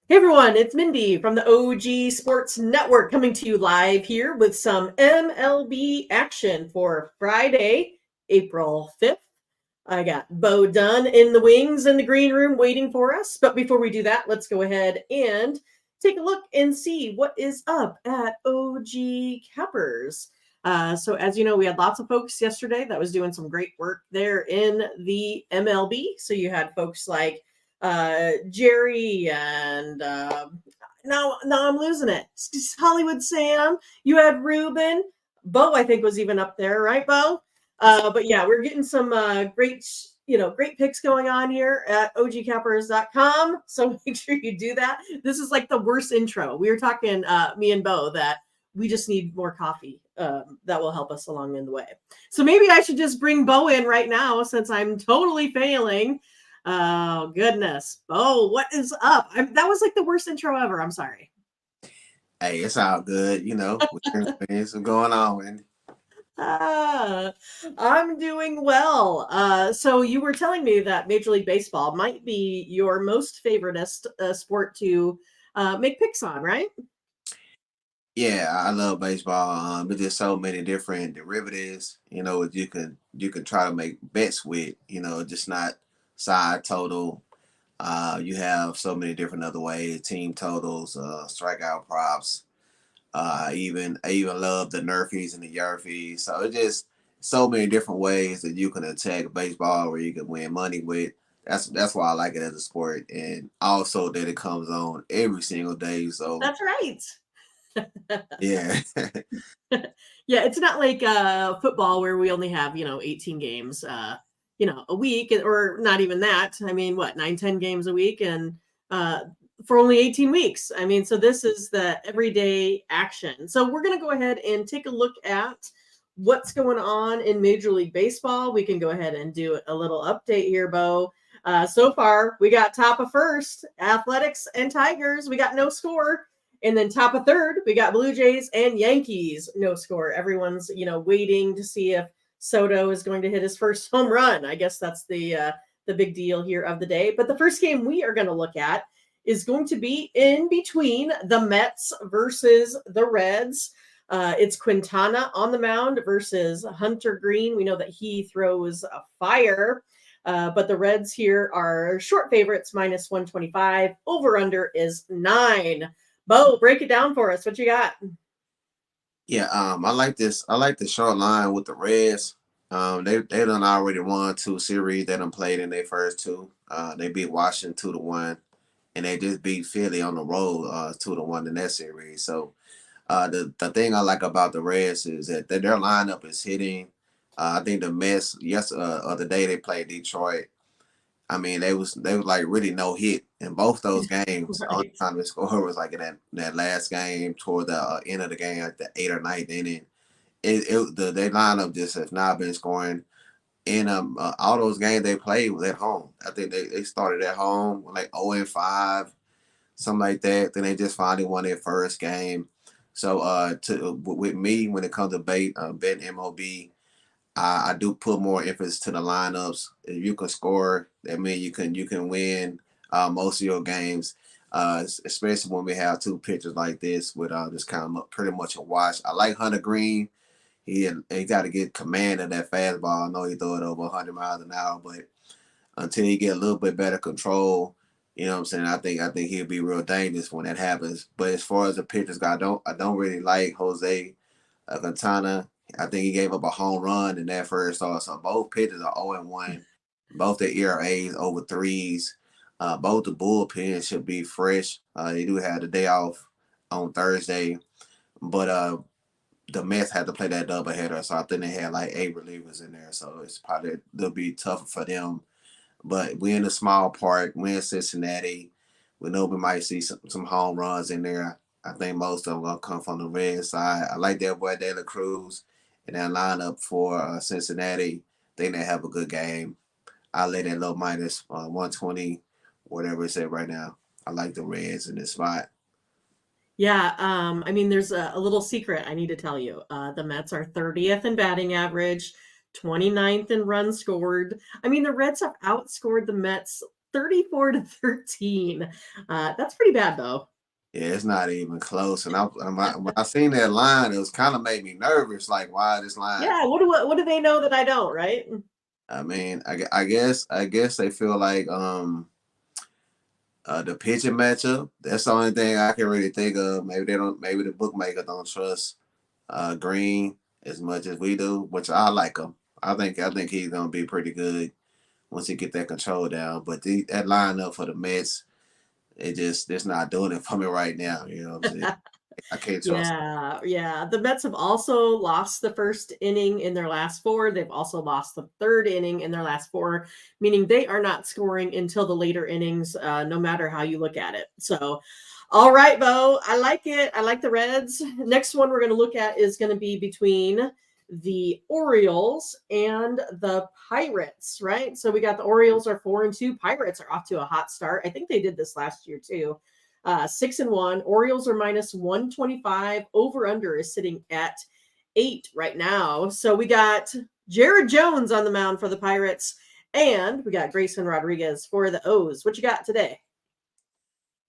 Hey everyone, it's Mindy from the OG Sports Network coming to you live here with some MLB action for Friday, April 5th. I got Bo Dunn in the wings in the green room waiting for us. But before we do that, let's go ahead and take a look and see what is up at OG Cappers. So as you know, we had lots of folks yesterday that was doing some great work there in the MLB. So you had folks like Jerry and now I'm losing it. It's Hollywood Sam. You had Ruben. Bo, I think, was even up there, right, Bo? But yeah, we're getting some great picks going on here at ogcappers.com. So make sure you do that. This is like the worst intro. We were talking, me and Bo, that we just need more coffee. That will help us along in the way. So maybe I should just bring Bo in right now since I'm totally failing. Oh goodness, Bo, what is up? That was like the worst intro ever. I'm sorry. Hey, it's all good, What's going on, man? Ah, I'm doing well. So you were telling me that Major League Baseball might be your most favoritist sport to make picks on, right? Yeah, I love baseball. But there's so many different derivatives, you can try to make bets with, just not side total. You have so many different other ways, team totals, strikeout props. I even love the nerfies and the yerfies. So it's just so many different ways that you can attack baseball where you can win money with. That's why I like it as a sport, and also that it comes on every single day. So That's right. yeah, Yeah, it's not like football where we only have 18 games a week, or not even that. I mean, what, 9, 10 games a week, and uh for only 18 weeks. I mean, so this is the everyday action. So we're going to go ahead and take a look at what's going on in Major League Baseball. We can go ahead and do a little update here, Bo. So far, we got top of first, Athletics and Tigers. We got no score. And then top of third, we got Blue Jays and Yankees, no score. Everyone's, waiting to see if Soto is going to hit his first home run. I guess that's the big deal here of the day. But the first game we are going to look at is going to be in between the Mets versus the Reds. It's Quintana on the mound versus Hunter Green. We know that he throws a fire. But the Reds here are short favorites, minus 125. Over under is 9. Bo, break it down for us. What you got? yeah. I like this. I like the short line with the Reds. They done already won 2 series. They done played in their first two. They beat Washington 2-1, and they just beat Philly on the road 2-1 in that series. So the thing I like about the Reds is that their lineup is hitting. I think the Mets other day they played Detroit. I mean they was like really no hit in both those games. Only Right. time they scored was like in that last game toward the end of the game, like the 8th or 9th inning. Their lineup just has not been scoring. In all those games they played was at home. I think they started at home like 0-5, something like that. Then they just finally won their first game. So with me, when it comes to betting MLB, I do put more emphasis to the lineups. If you can score, that means you can win most of your games. Especially when we have two pitchers like this with this kind of pretty much a wash. I like Hunter Green. He got to get command of that fastball. I know he throw it over 100 miles an hour, but until he get a little bit better control, you know what I'm saying? I think he'll be real dangerous when that happens. But as far as the pitchers go, I don't really like Jose Quintana. I think he gave up a home run in that first start. So both pitchers are 0-1. Both the ERAs over threes. Both the bullpen should be fresh. They do have the day off on Thursday, but the Mets had to play that doubleheader, so I think they had like 8 relievers in there. So it's probably they'll be tougher for them, but we're in a small park. We're in Cincinnati. We know we might see some home runs in there. I think most of them gonna come from the red side. I like that boy De La Cruz in that lineup for Cincinnati. I think they have a good game. I lay that low minus 120, whatever it's at right now. I like the Reds in this spot. Yeah, I mean, there's a little secret I need to tell you. The Mets are 30th in batting average, 29th in runs scored. I mean, the Reds have outscored the Mets 34-13. That's pretty bad though. Yeah, it's not even close. And when I seen that line, it was kind of made me nervous. Like, why this line? Yeah, what do they know that I don't, right? I mean, I guess they feel like the pitching matchup. That's the only thing I can really think of. Maybe they don't. Maybe the bookmaker don't trust Green as much as we do, which I like him. I think he's gonna be pretty good once he get that control down. But that lineup for the Mets, it's not doing it for me right now. You know what I'm saying? I can't trust. Yeah, yeah. The Mets have also lost the first inning in their last four. They've also lost the third inning in their last four, meaning they are not scoring until the later innings, no matter how you look at it. So, all right, Bo, I like it. I like the Reds. Next one we're going to look at is going to be between the Orioles and the Pirates, right? So we got the Orioles are 4-2. Pirates are off to a hot start. I think they did this last year too. 6-1. Orioles are minus 125. Over under is sitting at 8 right now. So we got Jared Jones on the mound for the Pirates, and we got Grayson Rodriguez for the O's. What you got today?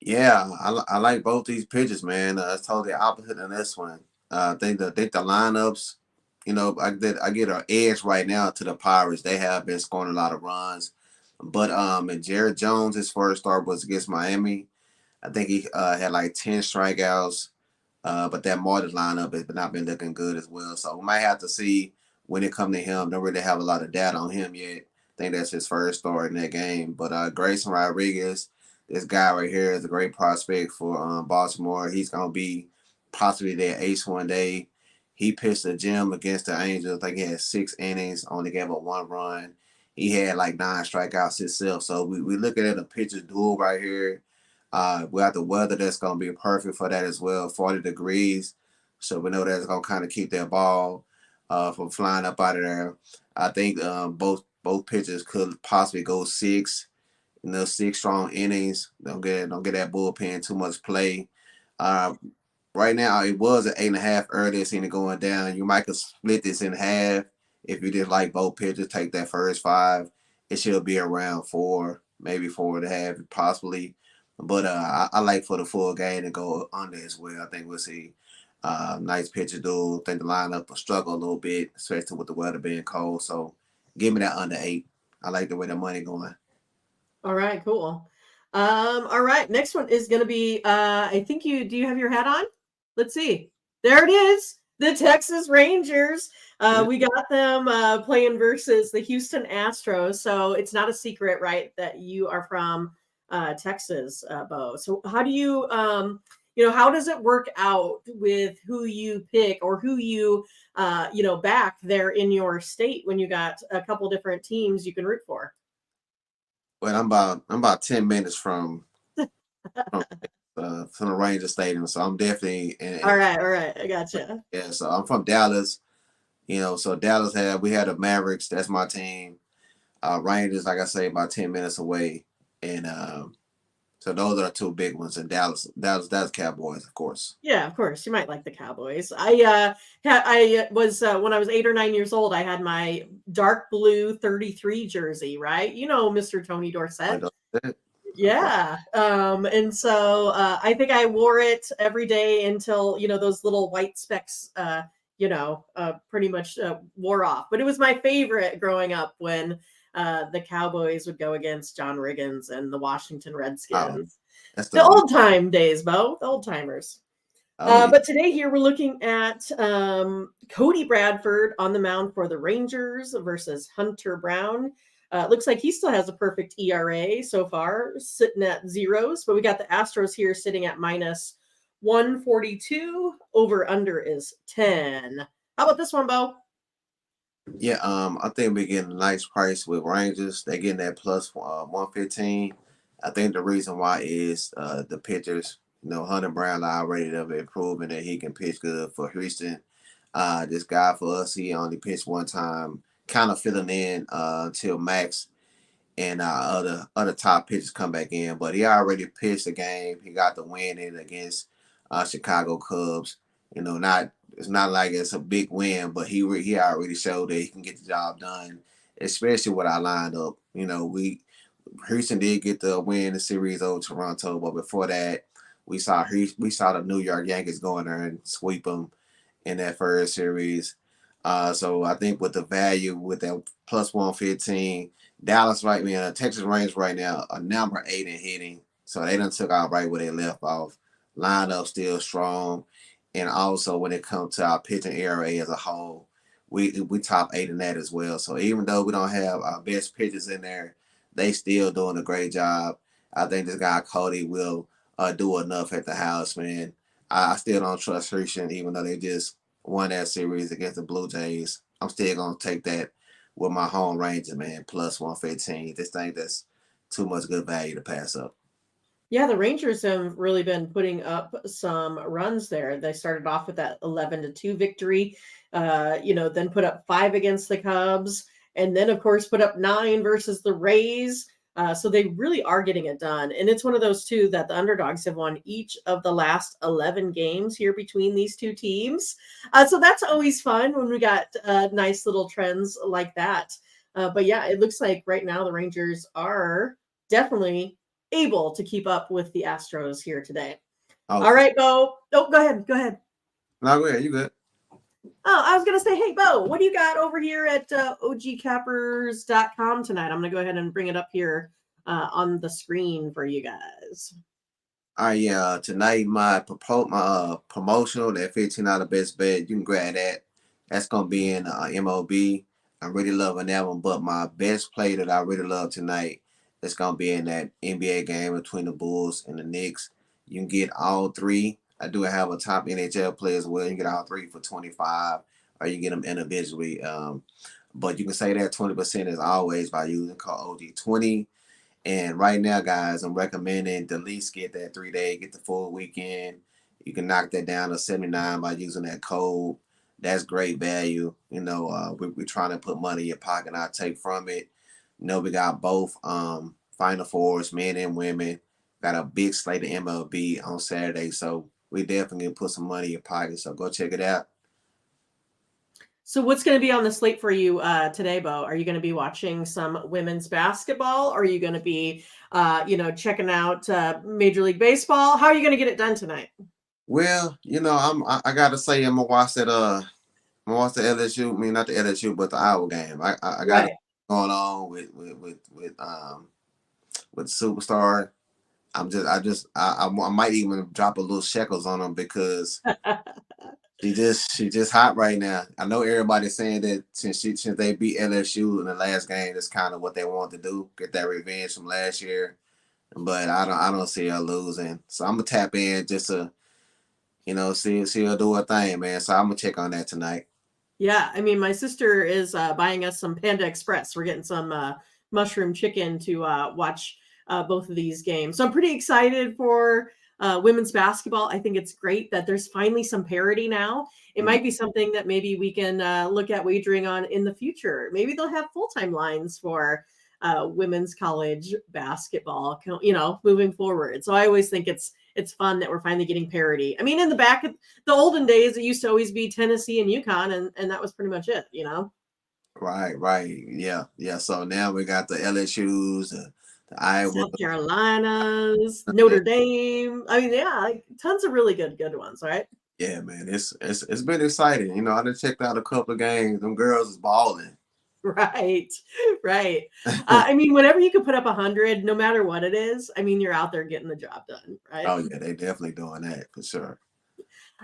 Yeah, I like both these pitches, man. It's totally opposite in this one. I think the lineups, I get an edge right now to the Pirates. They have been scoring a lot of runs, but and Jared Jones, his first start was against Miami. I think he had like 10 strikeouts. But that Martin lineup has not been looking good as well. So we might have to see when it comes to him. Don't really have a lot of data on him yet. I think that's his first start in that game. But Grayson Rodriguez, this guy right here is a great prospect for Baltimore. He's gonna be possibly their ace one day. He pitched a gem against the Angels. I think he had 6 innings, only gave up 1 run. He had like 9 strikeouts himself. So we looking at a pitcher's duel right here. We have the weather that's going to be perfect for that as well, 40 degrees. So we know that's going to kind of keep that ball from flying up out of there. I think both pitchers could possibly go 6, 6 strong innings. Don't get that bullpen too much play. Uh, right now, it was an 8.5 earlier, seen it going down. You might could split this in half if you just like both pitchers. Take that first 5. It should be around 4, maybe 4.5, possibly. But I like for the full game to go under as well. I think we'll see nice pitcher duel. I think the lineup will struggle a little bit, especially with the weather being cold. So give me that under 8. I like the way the money going. All right, cool. All right, next one is going to be I think you have your hat on? Let's see. There it is. The Texas Rangers. We got them playing versus the Houston Astros. So it's not a secret, right, that you are from Texas, Bo. So how do how does it work out with who you pick or who you back there in your state when you got a couple different teams you can root for? Well, I'm about 10 minutes from, from the Ranger Stadium, so I'm definitely All right, I gotcha. yeah. So I'm from Dallas, So Dallas we had the Mavericks. That's my team. Rangers, like I say, about 10 minutes away, and so those are the two big ones. And Dallas Cowboys, of course. Yeah, of course. You might like the Cowboys. I was when I was 8 or 9 years old, I had my dark blue 33 jersey, right? You know, Mr. Tony Like Dorsett. that, of course. Yeah. And so I think I wore it every day until, those little white specks pretty much wore off. But it was my favorite growing up when the Cowboys would go against John Riggins and the Washington Oh, Redskins. that's The the old time days, Bo. The old timers. oh yeah. But today here we're looking at Cody Bradford on the mound for the Rangers versus Hunter Brown. Looks like he still has a perfect ERA so far, sitting at zeros. But we got the Astros here sitting at minus 142. Over under is 10. How about this one, Bo? Yeah, I think we're getting a nice price with Rangers. They're getting that plus 115. I think the reason why is the pitchers. Hunter Brown already have proven that he can pitch good for Houston. This guy for us, he only pitched one time, kind of filling in until Max and other top pitchers come back in. But he already pitched the game. He got the win in against Chicago Cubs. Not it's not like it's a big win, but he already showed that he can get the job done, especially with our lineup. We Houston did get the win the series over Toronto, but before that, we saw the New York Yankees go in there and sweep them in that first series. So I think with the value with that plus 115, Dallas right now, Texas Rangers right now are number 8 in hitting. So they done took out right where they left off. Lineup still strong. And also when it comes to our pitching ERA as a whole, we top 8 in that as well. So even though we don't have our best pitchers in there, they still doing a great job. I think this guy Cody will do enough at the house, man. I still don't trust Houston, even though they just won that series against the Blue Jays. I'm still gonna take that with my home Rangers, man, plus 115. This thing that's too much good value to pass up. Yeah, the Rangers have really been putting up some runs there. They started off with that 11-2 victory, then put up 5 against the Cubs, and then, of course, put up 9 versus the Rays. So they really are getting it done. And it's one of those, too, that the underdogs have won each of the last 11 games here between these two teams. So that's always fun when we got nice little trends like that. But yeah, it looks like right now the Rangers are definitely able to keep up with the Astros here today. Oh, All right, Bo. Oh, go ahead. Go ahead. no, go ahead. You good? Oh, I was going to say, hey, Bo, what do you got over here at ogcappers.com tonight? I'm going to go ahead and bring it up here on the screen for you guys. All right, yeah. Tonight, my promotional that $15 best bet. You can grab that. That's gonna be in MLB. I'm really loving that one. But my best play that I really love tonight is gonna be in that NBA game between the Bulls and the Knicks. You can get all three. I do have a top NHL player as well. You can get all three for 25, or you get them individually. But you can say that 20% is always by using code OG20. And right now, guys, I'm recommending to at least get that 3 day, get the full weekend. You can knock that down to 79 by using that code. That's great value. We're trying to put money in your pocket. I take from it. We got both Final Fours, men and women. Got a big slate of MLB on Saturday, so we definitely gonna put some money in your pocket. So go check it out. So, what's going to be on the slate for you today, Bo? Are you going to be watching some women's basketball? Or are you going to be, checking out Major League Baseball? How are you going to get it done tonight? Well, I gotta say I'm gonna watch that I'm gonna watch the LSU. I mean, not the LSU, but the Iowa game. I got it Right. going on with Superstar. I might even drop a little shekels on them because she just hot right now. I know everybody's saying that since they beat LSU in the last game, that's kind of what they want to do, get that revenge from last year. But I don't see her losing, so I'm gonna tap in just to see her do her thing, man. So I'm gonna check on that tonight. Yeah, I mean, my sister is buying us some Panda Express. We're getting some mushroom chicken to watch both of these games. So I'm pretty excited for women's basketball. I think it's great that there's finally some parity now. It Mhm. might be something that maybe we can look at wagering on in the future. Maybe they'll have full-time lines for women's college basketball, moving forward. So I always think it's fun that we're finally getting parity. I mean, in the olden days, it used to always be Tennessee and UConn, and that was pretty much it. Right. Yeah, yeah. So now we got the LSU's, the Iowa. South Carolina's, Notre Dame. I mean, yeah, like tons of really good ones, right? Yeah, man, it's been exciting. I done checked out a couple of games. Them girls is balling. Right, right. I mean, whenever you can put up 100, no matter what it is, I mean, you're out there getting the job done, right? Oh yeah, they definitely doing that for sure.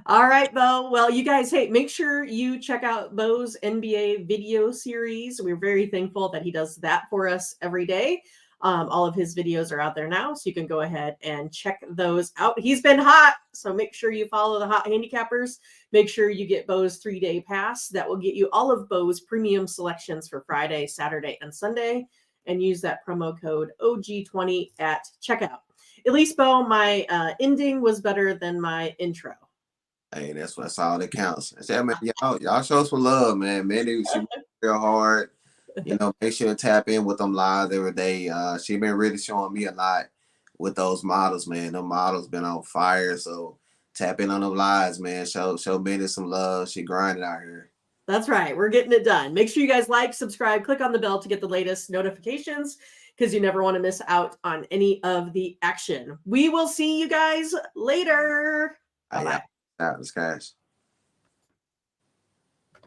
All right, Bo. Well, you guys, hey, make sure you check out Bo's NBA video series. We're very thankful that he does that for us every day. All of his videos are out there now, so you can go ahead and check those out. He's been hot, so make sure you follow the hot handicappers. Make sure you get Bo's 3 day pass. That will get you all of Bo's premium selections for Friday, Saturday, and Sunday. And use that promo code OG20 at checkout. At least, Bo, my ending was better than my intro. Hey, that's all that counts. I said, man, y'all show us for love, man. Mandy, she worked real hard. Make sure to tap in with them lives every day. She been really showing me a lot with those models, man. Them models been on fire. So tap in on them lives, man. Show Mandy some love. She grinding out here. That's right. We're getting it done. Make sure you guys like, subscribe, click on the bell to get the latest notifications. because you never want to miss out on any of the action. We will see you guys later. Bye Yeah, bye. this guys.